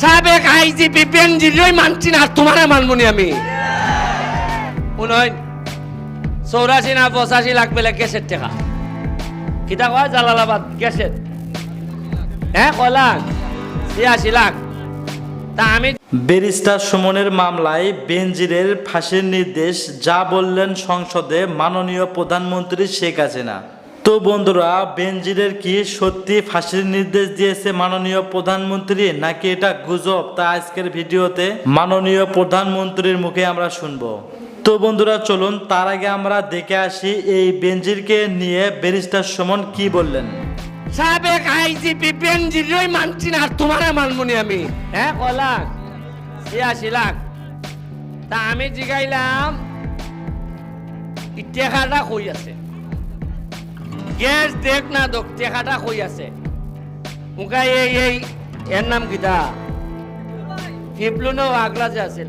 সাবেক আইজিপি বেনজিরই মানছি না, তোমারে মানবনি আমি। উনয়ন 84 না 85 লাখ পেলে গ্যাসের টাকা কিতা কয় জালালাবাদ গ্যাসের, হ্যাঁ কলা 86 লাখ। তা আমি ব্যারিস্টার সুমনের মামলায় বেনজিরের ফাঁসির নির্দেশ যা বললেন সংসদে মাননীয় প্রধানমন্ত্রী শেখ হাসিনা। তো বন্ধুরা, বেনজিরের কি সত্যি ফাঁসির নির্দেশ দিয়েছে মাননীয় প্রধানমন্ত্রী নাকি এটা গুজব, তা আজকের ভিডিওতে মাননীয় প্রধানমন্ত্রীর মুখে আমরা শুনবো। তো বন্ধুরা চলুন তার আগে আমরা দেখে আসি এই বেনজিরকে নিয়ে ব্যারিস্টার সুমন কি বললেন। সাবেক আইজিপি বেনজিরই মানছি না, তোমারে মানবনি আমি, হ্যাঁ কলা 86 লাখ। তা আমি জিগাইলাম টেকাটা কই আছে, গ্যাস দেখ না দোক টেকাটা কই আছে। উকাই এই এর নাম কিতা ফিপলুনো আগলা যে আছে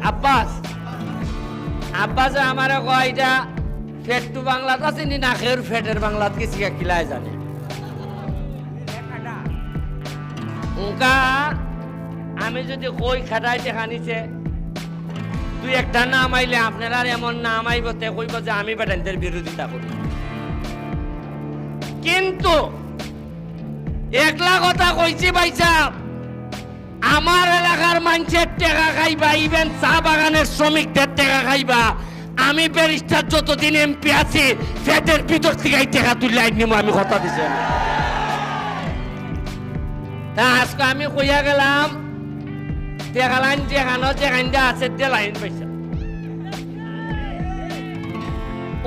আব্বাসে আমারে কয় এটা ফেট টু বাংলাত আছে নি না খের ফেটের বাংলাত কিছু কিলাই জানে। উকা আমি যদি কই খাটাই দেখা নিছে তুই একটা নাম আইলে আপনারা এমন নাম আইব তে কইব যে আমি বেটানদের বিরোধিতা করি। কিন্তু একলা কথা কইছি ভাই সাহেব, আমার এলাকার মানুষের টাকা খাইবা, ইভেন চা বাগানের শ্রমিকদের টাকা খাইবা। আমি ব্যারিস্টার যতদিন এমপি আছি ফেটের ভিতর থেকে এই টাকা তুলে আইনিম, আমি কথা দিছি। তা আজকে আমি কইয়া গেলাম টাকা লাইন যেখানে যেখানটা আছে যে লাইন পয়সা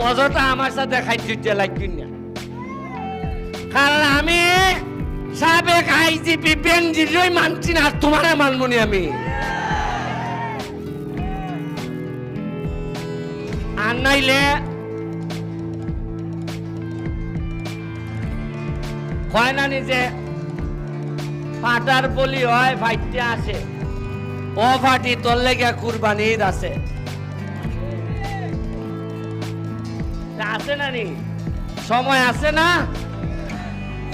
অযথা আমার সাথে খাইছি লাগবি না। কারণ আমি সাবেক আইজিপি বেনজিরই মানছি না, তোমারে মানবনি আমি। আর নাইলে হয় না নিজে ফাটার বলি হয় ফাইটতে আসে, ও ফাটি তোর লেগে কুরবানির আছে আছে না নি সময় আছে না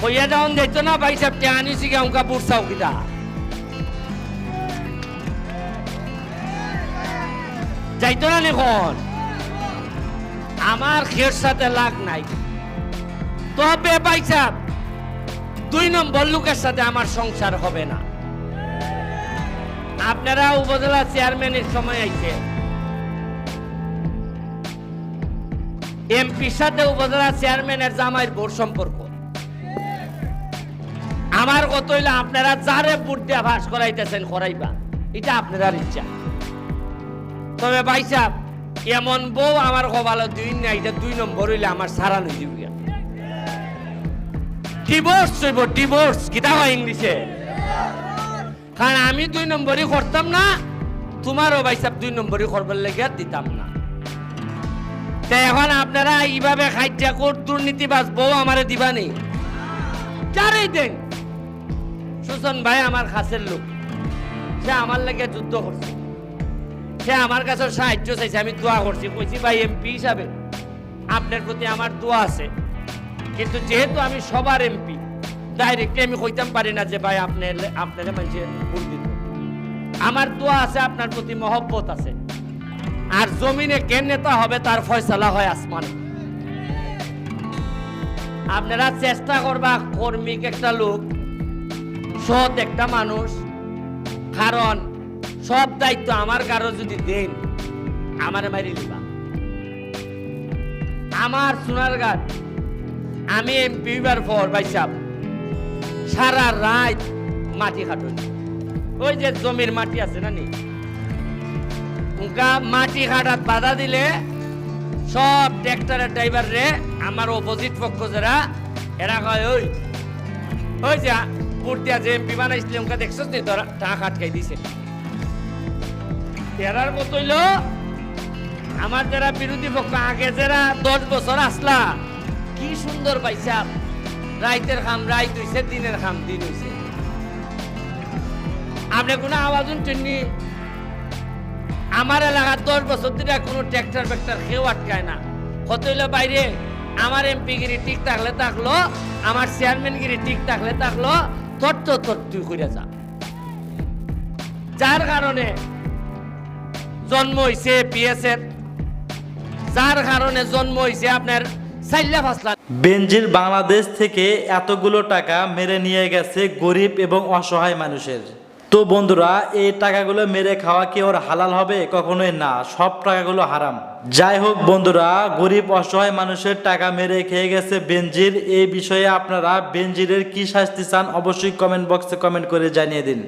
কইয়া যাওন দেখতো না ভাই সাহেব তে আনিছি গে উনকা বুঝছাও কিটা যাইতো না এখন আমার খের সাথে লাগ নাই। তবে ভাই সাহেব 2 নম্বর লোকের সাথে আমার সংসার হবে না। আপনারা উপজেলা চেয়ারম্যানের সময় আইছে, এমপির সাথে উপজেলা চেয়ারম্যানের জামাইয়ের বোর সম্পর্ক। আমার কত হইলে আপনারা যারে ভোট দিয়া ভাস করাইতেছেন করাইবা, এটা আপনার ইচ্ছা। তবে ভাই সাহেব এমন বউ আমার কপালে 2 না, এটা 2 নম্বর হইলে আমার সারা নই দিব। ডিভোর্স হইব, ডিভোর্স কিতা হয় ইংলিশে। কারণ আমি 2 নম্বরই করতাম না, তোমারও ভাই সাহেব 2 নম্বরই করবার লেগে দিতাম না। তাই এখন আপনারা এইভাবে খাইটা কোট দুর্নীতিবাজ বউ আমারে দিবা নেই, যারাই দেন। সুজন ভাই আমার কাছের লোক, সে আমার লেগে যুদ্ধ করছে, সে আমার কাছে সাহায্য চাইছে, আমি দোয়া করছি, কইছি ভাই এমপি হিসাবে আপনার প্রতি আমার দোয়া আছে। কিন্তু যেহেতু আমি সবার এমপি, ডাইরেক্টলি আমি কইতাম পারি না যে ভাই আপনার মানুষে ভোট দিত। আমার দোয়া আছে, আপনার প্রতি মহব্বত আছে। আর জমিনে কে নেতা হবে তার ফয়সালা হয় আসমানে। আপনারা চেষ্টা করবা কর্মিক একটা লোক, সৎ একটা মানুষ। কারণ সব দায়িত্ব আমার কারো যদি দেন আমারে মারি দিবা। আমার সোনারঘাট আমি এমপি হইবার পর ভাই সাহেব সারা রাত মাটি কাটুন, ওই যে জমির মাটি আছে না নি, মাটি কাটাত বাধা দিলে সব ট্রাক্টরের ড্রাইভার রে আমার অপোজিট পক্ষ যারা এরা কয় ওই যে ভোট দিয়া যে এমপি বানাইছিল উনকা দেখছস নি তোরা টাকা আটকাই দিছে। এরার মতো হইল আমার যারা বিরোধী পক্ষ আগে যারা 10 বছর আসলা কি সুন্দর পাইছা, রাইতের খাম রাইত হইছে, দিনের খাম দিন হইছে। আপনি কোনো আওয়াজ শুনছেননি? আমার এলাকার 10 বছর ধরে কোনো ট্রাক্টর ফ্যাক্টর কেউ আটকায় না। কত হইলো বাইরে আমার এমপি গিরি ঠিক থাকলে থাকলো, আমার চেয়ারম্যান গিরি ঠিক থাকলে থাকলো, তোর তুই করে যা। যার কারণে জন্ম হয়েছে পিএসের, যার কারণে জন্ম হয়েছে আপনার 4 লাখ। বেনজির বাংলাদেশ থেকে এতগুলো টাকা মেরে নিয়ে গেছে গরিব এবং অসহায় মানুষের। তো বন্ধুরা, এই টাকাগুলো মেরে খাওয়া কি ওর হালাল হবে? কখনোই না, সব টাকাগুলো হারাম। যাই হোক বন্ধুরা, গরিব অসহায় মানুষের টাকা মেরে খেয়ে গেছে বেনজির। এই বিষয়ে আপনারা বেনজিরের কি শাস্তি চান অবশ্যই কমেন্ট বক্সে কমেন্ট করে জানিয়ে দিন।